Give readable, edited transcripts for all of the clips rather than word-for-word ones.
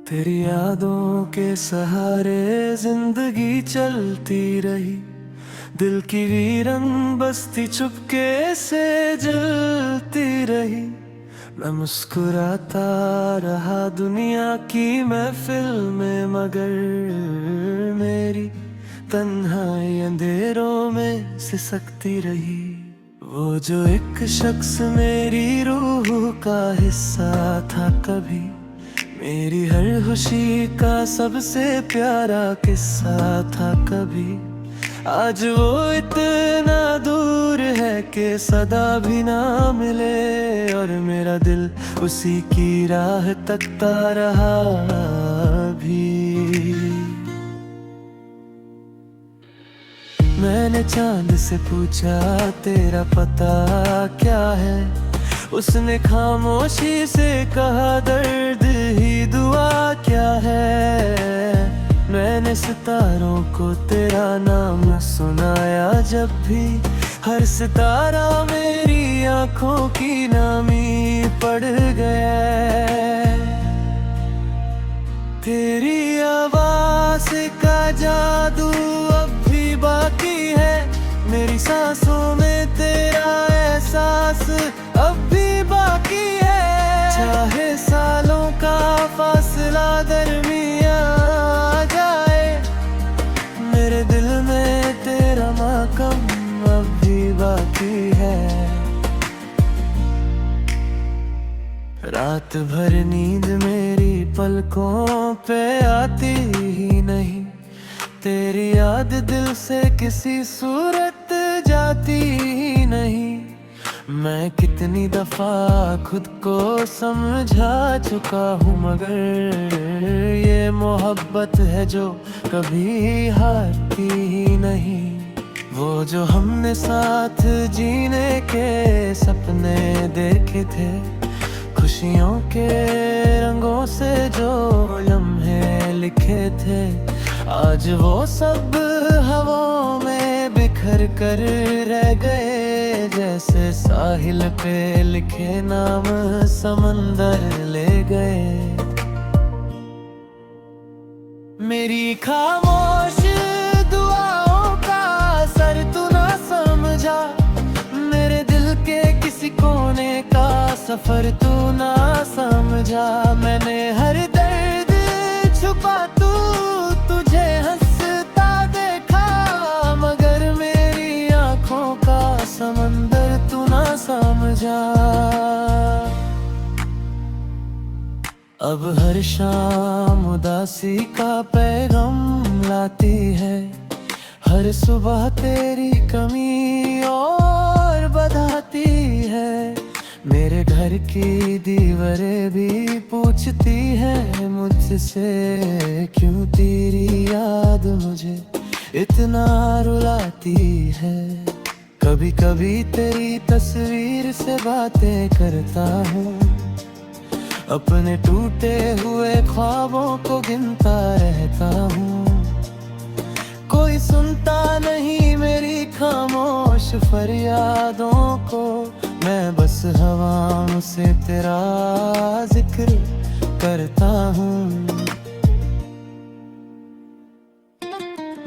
तेरी यादों के सहारे जिंदगी चलती रही। दिल की वीरन बस्ती चुपके से जलती रही। मैं मुस्कुराता रहा दुनिया की महफिल में, मगर मेरी तन्हाई अंधेरों में सिसकती रही। वो जो एक शख्स मेरी रूह का हिस्सा था, कभी मेरी हर खुशी का सबसे प्यारा किस्सा था, कभी आज वो इतना दूर है कि सदा भी ना मिले। और मेरा दिल उसी की राह तकता रहा भी। मैंने चांद से पूछा तेरा पता क्या है, उसने खामोशी से कहा दर्द ही दुआ क्या है। मैंने सितारों को तेरा नाम सुनाया जब भी, हर सितारा मेरी आंखों की नामी पड़ गया। तेरी आवाज का जादू अब भी बाकी है, मेरी सांसों में तेरा एहसास अब भी बाकी है। चाहे सालों का फासला दरमियां आ जाए, मेरे दिल में तेरा मकाम अब भी बाकी है। रात भर नींद मेरी पलकों पे आती ही नहीं, तेरी याद दिल से किसी सूरत जाती ही नहीं। मैं कितनी दफा खुद को समझा चुका हूँ, मगर ये मोहब्बत है जो कभी हारती ही नहीं। वो जो हमने साथ जीने के सपने देखे थे, खुशियों के रंगों से जो लम्हे लिखे थे, आज वो सब हवाओं में बिखर कर रह गए। जैसे साहिल पे लिखे नाम समंदर ले गए। मेरी खामोश दुआओं का असर तू ना समझा, मेरे दिल के किसी कोने का सफर तू ना समझा। मैंने हर दर्द छुपा तुझे हंसता देखा, मगर मेरी आंखों का समंदर तू ना समझा। अब हर शाम उदासी का पैगाम लाती है, हर सुबह तेरी कमी और बढ़ाती है। मेरे घर की दीवारें भी पूछती है मुझसे, क्यों तेरी याद मुझे इतना रुलाती है। कभी कभी तेरी तस्वीर से बातें करता हूँ, अपने टूटे हुए ख्वाबों को गिनता रहता हूँ। कोई सुनता नहीं मेरी खामोश फरियादों को, मैं बस हवाओं से तेरा जिक्र करता हूँ।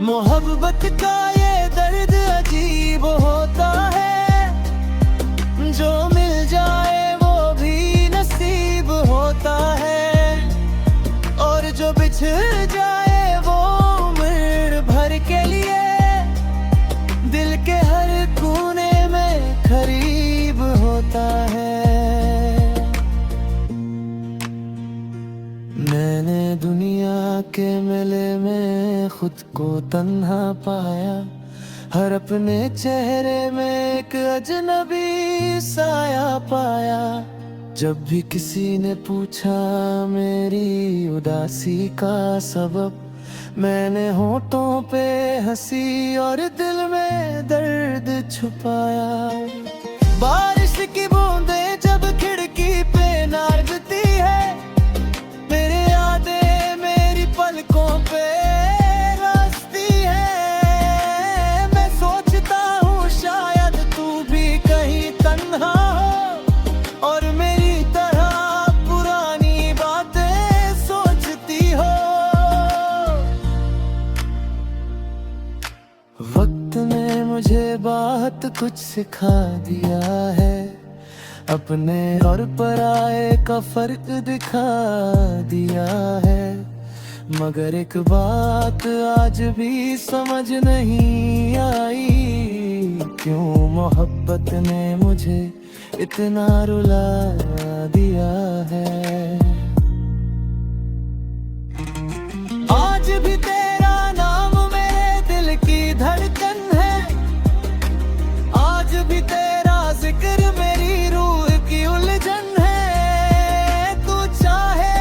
मोहब्बत का ये दर्द अजीब होता है, जो मिल जाए वो भी नसीब होता है, और जो बिछड़ जाए वो उम्र भर के लिए दिल के हर कोने में करीब होता है। मैंने दुनिया के मेले में खुद को तन्हा पाया, हर अपने चेहरे में एक अजनबी साया पाया। जब भी किसी ने पूछा मेरी उदासी का सबब, मैंने होठों पे हंसी और दिल में दर्द छुपाया। बारिश की बूंदें जब खिड़की पे नाचती है, मेरे यादें मेरी पलकों पे रचती है। मैं सोचता हूँ शायद तू भी कहीं तन्हा हो, और मेरी तरह पुरानी बातें सोचती वक्त ने मुझे बहुत कुछ सिखा दिया है, अपने और पराये का फर्क दिखा दिया है। मगर एक बात आज भी समझ नहीं आई, क्यों मोहब्बत ने मुझे इतना रुला दिया है। आज भी तेरा नाम मेरे दिल की धड़कन है, आज भी तेरा जिक्र मेरी रूह की उलझन है। तू चाहे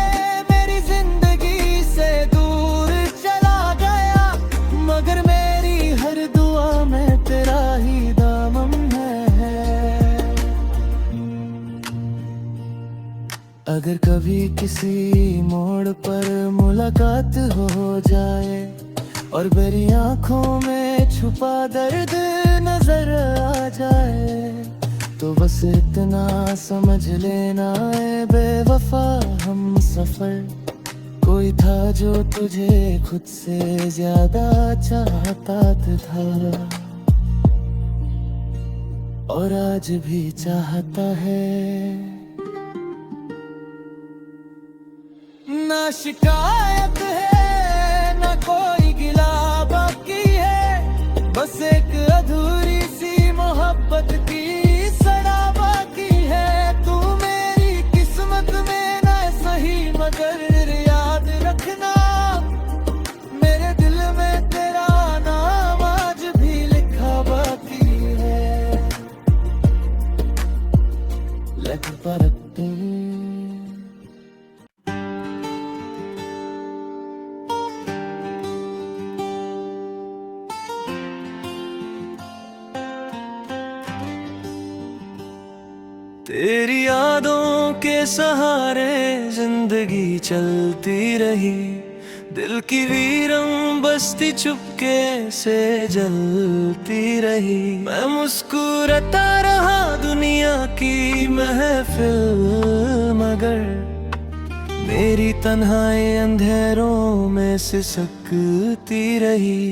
मेरी जिंदगी से दूर चला गया, मगर मेरी हर दुआ में तेरा ही दामन है। अगर कभी किसी मोड़ पर मुलाकात हो जाए और मेरी आंखों में छुपा दर्द नजर आ जाए, तो बस इतना समझ लेना है बेवफा हम सफर। कोई था जो तुझे खुद से ज्यादा चाहता था और आज भी चाहता है। ना शिकायत है ना कोई गिला बाकी है, बस एक अधूरी सी मोहब्बत की सड़ा बाकी है। तू मेरी किस्मत में ना सही मगर याद रखना, मेरे दिल में तेरा नाम आज भी लिखा बाकी है। लग पर तेरी यादों के सहारे जिंदगी चलती रही, दिल की वीरम बस्ती चुपके से जलती रही। मैं मुस्कुराता रहा दुनिया की महफिल, मगर मेरी तन्हाई अंधेरों में सिसकती रही।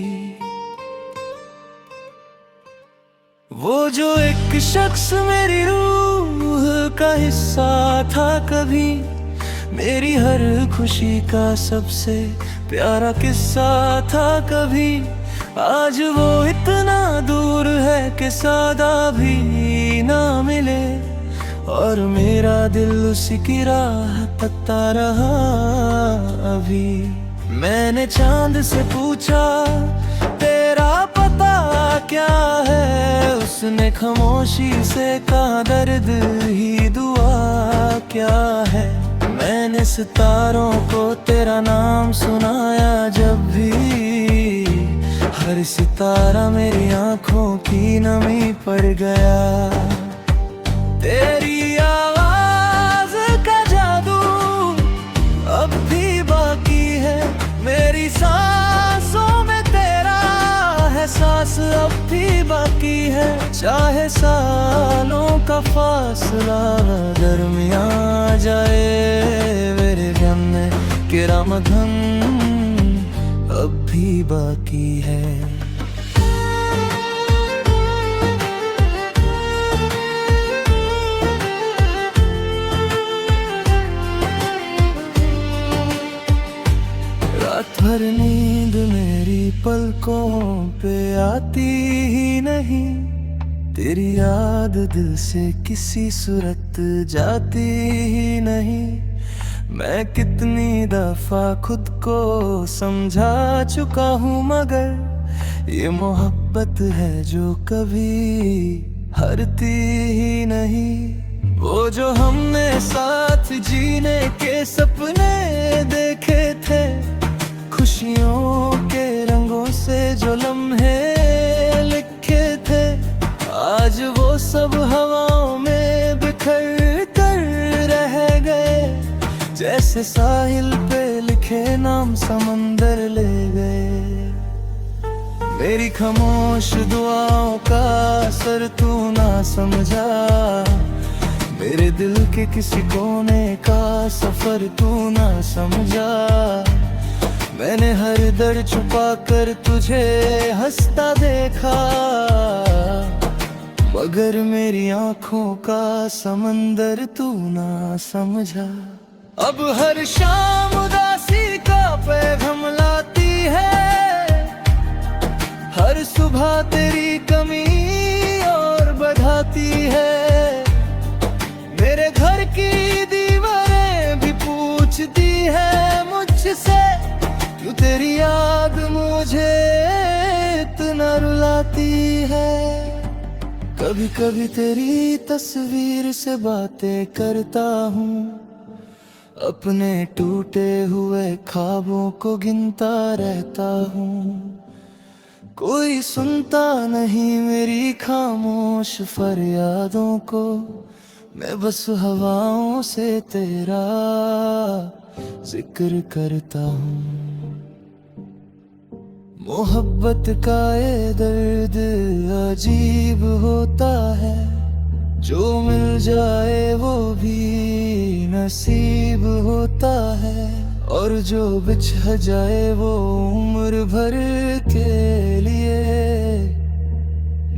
वो जो एक शख्स मेरी रूह का हिस्सा था कभी, मेरी हर खुशी का सबसे प्यारा किस्सा था कभी, आज वो इतना दूर है कि सादा भी ना मिले और मेरा दिल उसी की राह तकता रहा अभी। मैंने चांद से पूछा तेरा पता क्या है, उसने खामोशी से कहा दर्द ही दुआ क्या है। मैंने सितारों को तेरा नाम सुनाया जब भी, हर सितारा मेरी आंखों की नमी पड़ गया। तेरी आवाज का जादू अब भी बाकी है, मेरी सांसों में तेरा एहसास अब भी बाकी है। चाहे सालों का फासला दरमियां जाए, मेरे जन्म के रामधन अब भी बाकी है। रात भर नींद मेरी पलकों पे आती ही नहीं, तेरी याद दिल से किसी सूरत जाती ही नहीं। मैं कितनी दफा खुद को समझा चुका हूँ, मगर ये मोहब्बत है जो कभी हारती ही नहीं। वो जो हमने साथ जीने के सपने देखे थे, खुशियों के रंगों से जो लम्हे लिखे थे, आज वो सब हवाओं में बिखर कर रह गए। जैसे साहिल पे लिखे नाम समंदर ले गए। मेरी खामोश दुआओं का असर तू ना समझा, मेरे दिल के किसी कोने का सफर तू ना समझा। मैंने हर दर्द छुपा कर तुझे हंसता देखा, मगर मेरी आंखों का समंदर तू ना समझा। अब हर शाम उदासी का पैगाम लाती है, हर सुबह तेरी कमी और बढ़ाती है। मेरे घर की दीवारें भी पूछती है मुझसे, क्यों तेरी याद मुझे इतना रुलाती है। कभी कभी तेरी तस्वीर से बातें करता हूँ, अपने टूटे हुए ख्वाबों को गिनता रहता हूँ। कोई सुनता नहीं मेरी खामोश फरियादों को, मैं बस हवाओं से तेरा जिक्र करता हूँ। मोहब्बत का ये दर्द अजीब होता है, जो मिल जाए वो भी नसीब होता है, और जो बिछड़ जाए वो उम्र भर के लिए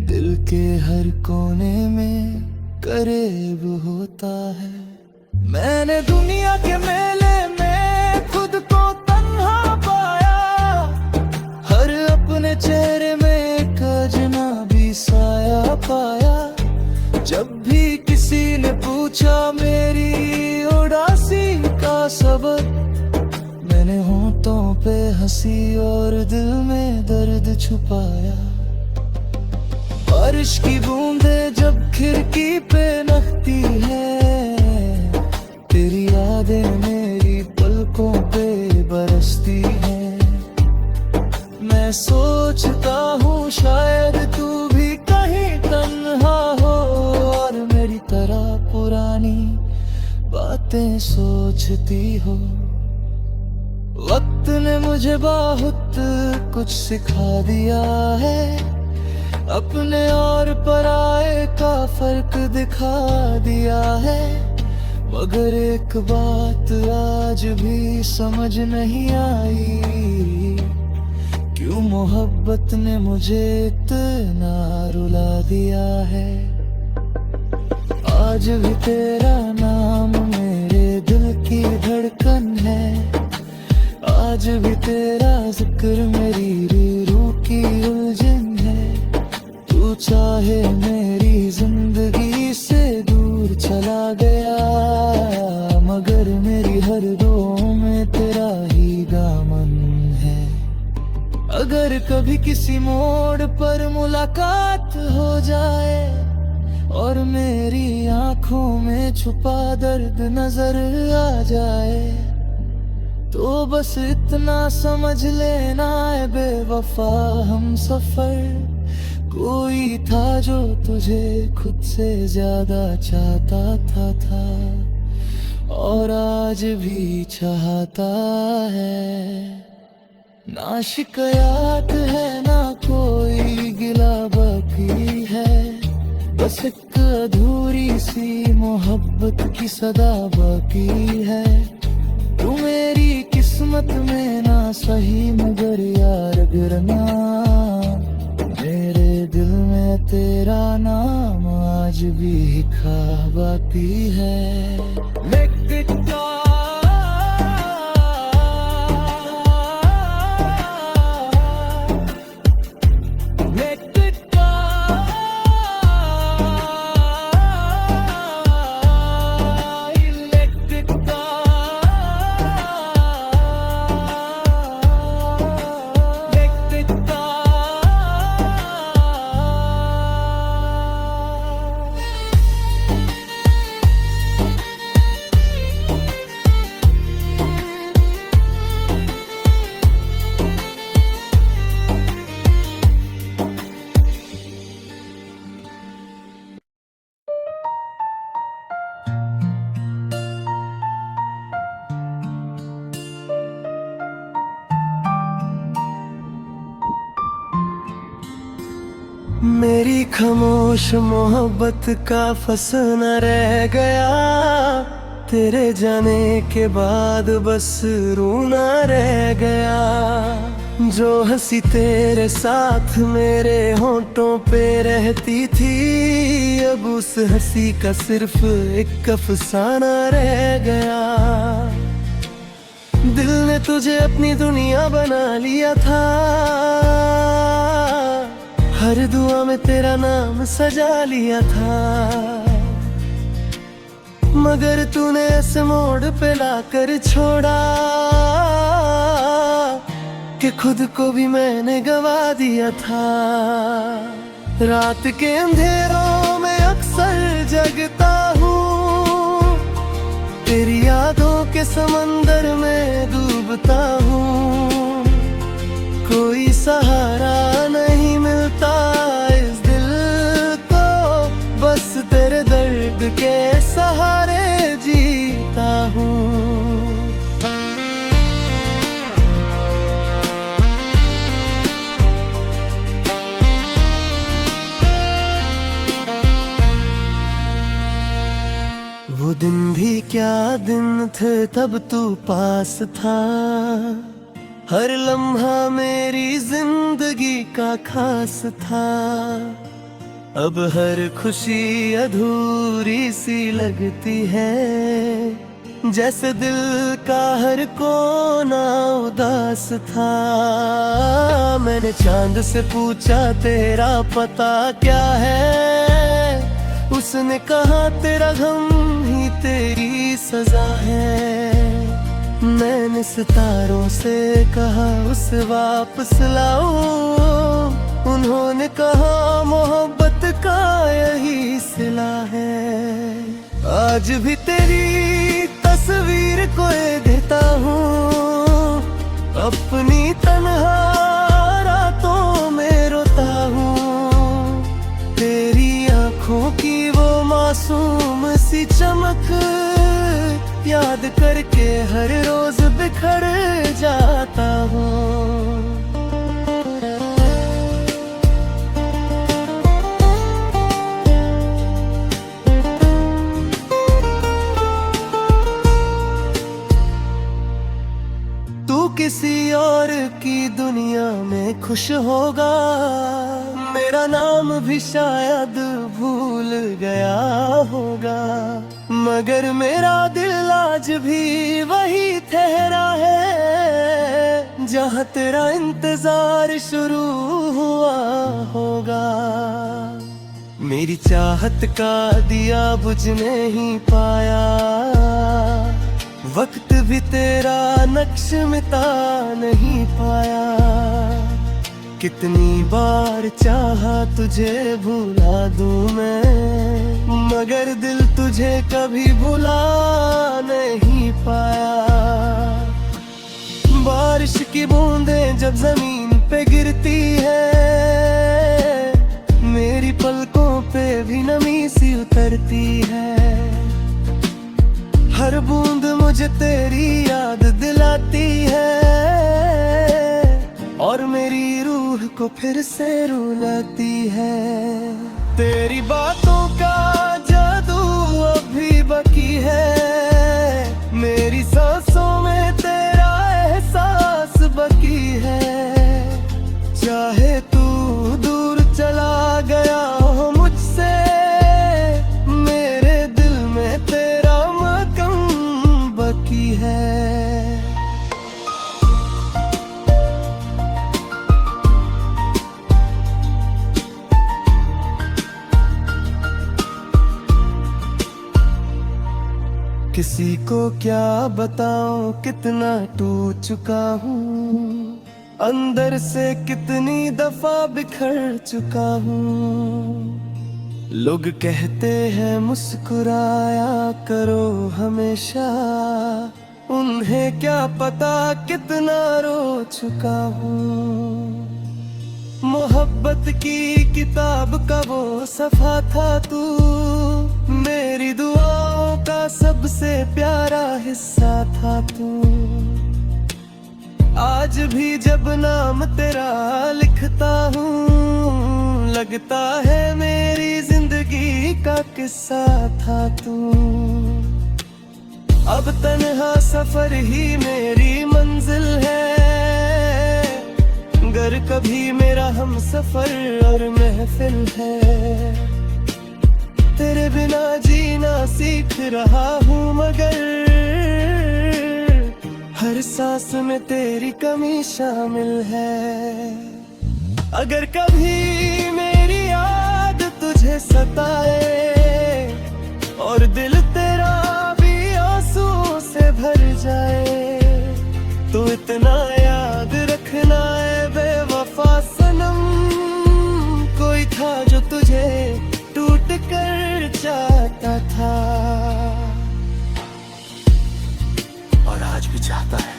दिल के हर कोने में करीब होता है। मैंने दुनिया के मेले में खुद को तन्हा पाया, हर अपने चेहरे में एक अजनबी साया पाया। जब भी किसी ने पूछा मेरी उदासी का सबब, मैंने होंठों पे हंसी और दिल में दर्द छुपाया। बारिश की बूंदें जब खिड़की पे नखती है, तेरी यादें मेरी पलकों पे बरसती है। मैं सोचता हूँ शायद तू भी कहीं तन्हा हो, और मेरी तरह पुरानी बातें सोचती हो। वक्त ने मुझे बहुत कुछ सिखा दिया है, अपने और पराये का फर्क दिखा दिया है। मगर एक बात आज भी समझ नहीं आई, क्यों मोहब्बत ने मुझे इतना रुला दिया है। आज भी तेरा नाम मेरे दिल की धड़कन है, आज भी तेरा जिक्र मेरी रूह की उलझन है। तू चाहे मेरी जिंदगी से दूर चला गया, मगर मेरी हर दुआ में तेरा ही दामन है। अगर कभी किसी मोड़ पर मुलाकात हो जाए, और मेरी आंखों में छुपा दर्द नजर आ जाए, तो बस इतना समझ लेना है बेवफा हम सफर। कोई था जो तुझे खुद से ज्यादा चाहता था, और आज भी चाहता है। ना शिकायत है ना कोई गिला बाकी है, बस एक अधूरी सी मोहब्बत की सदा बाकी है। तू मेरी किस्मत में ना सही मगर यार गिरना, मेरे दिल में तेरा नाम आज भी ख्वाब आती है। मेरी खामोश मोहब्बत का फस न रह गया, तेरे जाने के बाद बस रोना रह गया। जो हंसी तेरे साथ मेरे होंठों पे रहती थी, अब उस हंसी का सिर्फ एक अफसाना रह गया। दिल ने तुझे अपनी दुनिया बना लिया था, हर दुआ में तेरा नाम सजा लिया था। मगर तूने ऐसे मोड़ पे लाकर छोड़ा कि खुद को भी मैंने गवा दिया था। रात के अंधेरों में अक्सर जगता हूँ, तेरी यादों के समंदर में डूबता हूँ। कोई सहारा नहीं मिलता इस दिल को, बस तेरे दर्द के सहारे जीता हूँ। वो दिन भी क्या दिन थे, तब तू पास था। हर लम्हा मेरी जिंदगी का खास था। अब हर खुशी अधूरी सी लगती है, जैसे दिल का हर कोना उदास था। मैंने चांद से पूछा तेरा पता क्या है, उसने कहा तेरा गम ही तेरी सजा है। मैंने सितारों से कहा उसे वापस लाओ, उन्होंने कहा मोहब्बत का यही सिला है। आज भी तेरी तस्वीर को देखता हूँ, अपनी तन्हा रातों में रोता हूँ। तेरी आँखों की वो मासूम सी चमक याद करके हर रोज बिखर जाता हूँ। तू किसी और की दुनिया में खुश होगा, मेरा नाम भी शायद भूल गया होगा। मगर मेरा दिल आज भी वही ठहरा है, जहाँ तेरा इंतजार शुरू हुआ होगा। मेरी चाहत का दिया बुझ नहीं पाया, वक्त भी तेरा नक्श मिटा नहीं पाया। कितनी बार चाहा तुझे भुला दूं मैं, मगर दिल तुझे कभी भुला नहीं पाया। बारिश की बूंदें जब जमीन पे गिरती है, मेरी पलकों पे भी नमी सी उतरती है। हर बूंद मुझे तेरी याद दिलाती है, और मेरी रूह को फिर से रुलाती है। तेरी बातों का जादू अभी बाकी है, मेरी सांसों में तेरा एहसास बाकी है। चाहे तू दूर चला गया हो मुझसे, मेरे दिल में तेरा मकाम बाकी है। किसी को क्या बताऊं कितना टूट चुका हूँ, अंदर से कितनी दफा बिखर चुका हूँ। लोग कहते हैं मुस्कुराया करो हमेशा, उन्हें क्या पता कितना रो चुका हूँ। मोहब्बत की किताब का वो सफा था तू, मेरी दुआओं का सबसे प्यारा हिस्सा था तू। आज भी जब नाम तेरा लिखता हूँ, लगता है मेरी जिंदगी का किस्सा था तू। अब तन्हा सफर ही मेरी मंजिल है, गर कभी मेरा हम सफर और महफिल है। तेरे बिना जीना सीख रहा हूँ मगर हर सांस में तेरी कमी शामिल है। अगर कभी मेरी याद तुझे सताए और दिल तेरा भी आंसुओं से भर जाए, तो इतना याद रखना है बेवफा सनम, कोई था जो तुझे टूट कर चाहता था और आज भी चाहता है।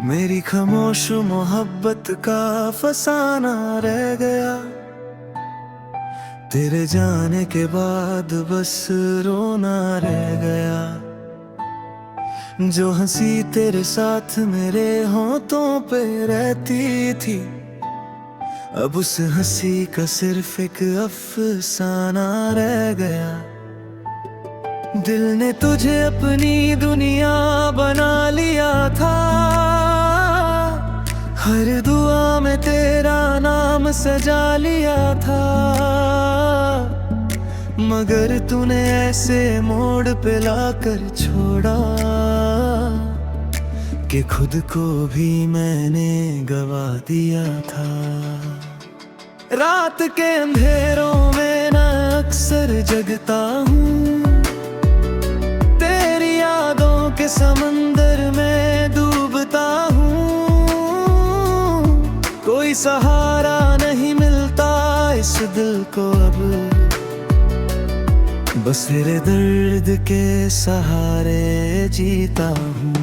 मेरी खामोश मोहब्बत का फसाना रह गया, तेरे जाने के बाद बस रोना रह गया। जो हंसी तेरे साथ मेरे होठों पे रहती थी, अब उस हंसी का सिर्फ एक अफसाना रह गया। दिल ने तुझे अपनी दुनिया बना लिया था, हर दुआ में तेरा नाम सजा लिया था, मगर तूने ऐसे मोड़ पे लाकर छोड़ा कि खुद को भी मैंने गवा दिया था। रात के अंधेरों में ना अक्सर जगता हूँ, तेरी यादों के समंदर में डूबता हूँ। कोई सहारा नहीं मिलता इस दिल को अब, बस तेरे दर्द के सहारे जीता हूँ।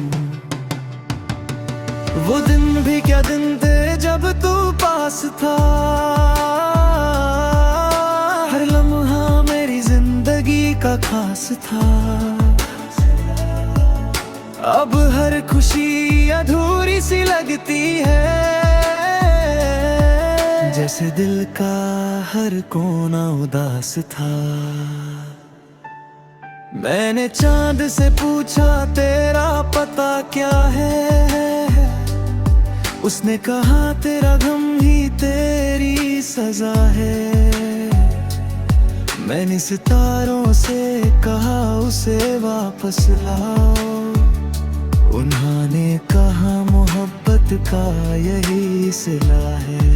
वो दिन भी क्या दिन थे जब तू पास था, हर लम्हा मेरी जिंदगी का खास था। अब हर खुशी अधूरी सी लगती है, जैसे दिल का हर कोना उदास था। मैंने चांद से पूछा तेरा पता क्या है, उसने कहा तेरा गम ही तेरी सजा है। मैंने सितारों से कहा उसे वापस लाओ, उन्होंने कहा मोहब्बत का यही सिला है।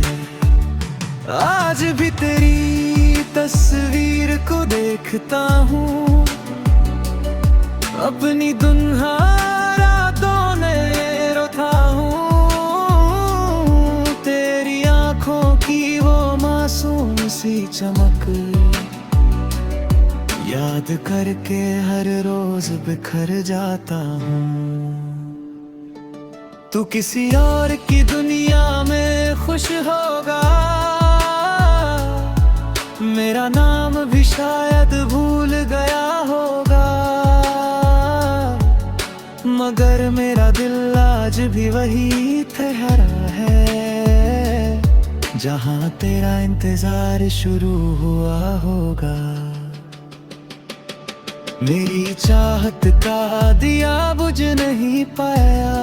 आज भी तेरी तस्वीर को देखता हूँ, अपनी दुन्हा रातों में रोता हूँ। तेरी आँखों की वो मासूम सी चमक याद करके हर रोज बिखर जाता हूँ। तू किसी और की दुनिया में खुश होगा, मेरा नाम भी शायद भूल गया होगा, मगर मेरा दिल आज भी वही ठहरा है, जहाँ तेरा इंतजार शुरू हुआ होगा। मेरी चाहत का दिया बुझ नहीं पाया,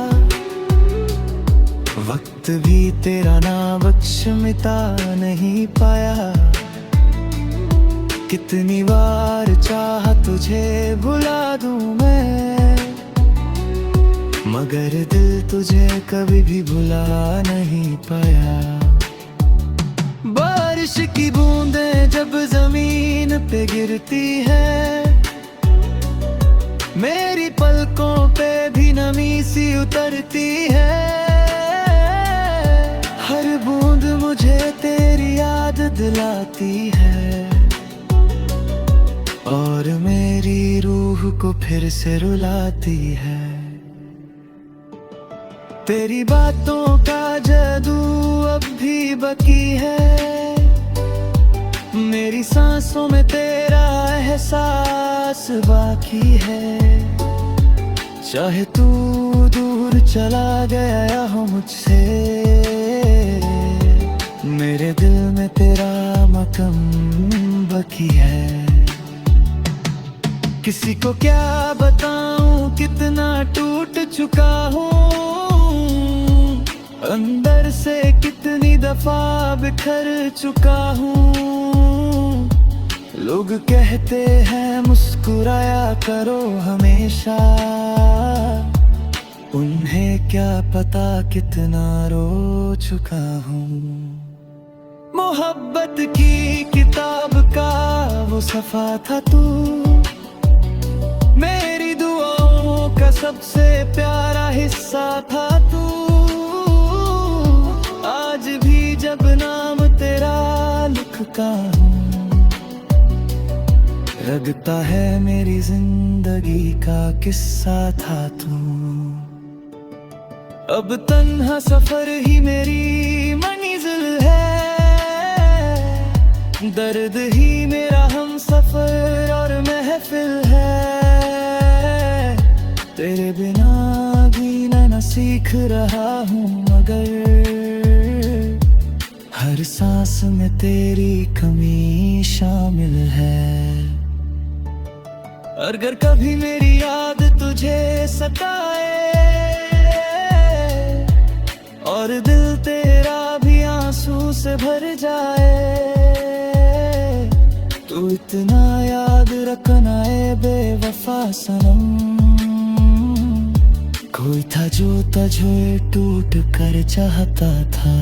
वक्त भी तेरा ना बख्श मिटा नहीं पाया। कितनी बार चाहा तुझे भुला दूं मैं, मगर दिल तुझे कभी भी भुला नहीं पाया। बारिश की बूंदें जब जमीन पे गिरती है, मेरी पलकों पे भी नमी सी उतरती है। हर बूंद मुझे तेरी याद दिलाती है, और मेरी रूह को फिर से रुलाती है। तेरी बातों का जादू अब भी बाकी है, मेरी सांसों में तेरा एहसास बाकी है। चाहे तू दूर चला गया हो मुझसे, मेरे दिल में तेरा मकाम बाकी है। किसी को क्या बताऊं कितना टूट चुका हूँ, अंदर से कितनी दफा बिखर चुका हूँ। लोग कहते हैं मुस्कुराया करो हमेशा, उन्हें क्या पता कितना रो चुका हूँ। मोहब्बत की किताब का वो सफा था तू, मेरी दुआओं का सबसे प्यारा हिस्सा था तू। आज भी जब नाम तेरा लिखता हूँ, लगता है मेरी जिंदगी का किस्सा था तू। अब तन्हा सफर ही मेरी मंजिल है, दर्द ही मेरा हम सफर और महफिल है। तेरे बिना जीना न सीख रहा हूँ, मगर हर सांस में तेरी कमी शामिल है। अगर कभी मेरी याद तुझे सताए और दिल तेरा भी आंसू से भर जाए, तू इतना याद रखना है बेवफा सनम। कोई था जो तुझे टूट कर चाहता था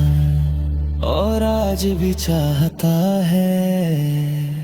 और आज भी चाहता है।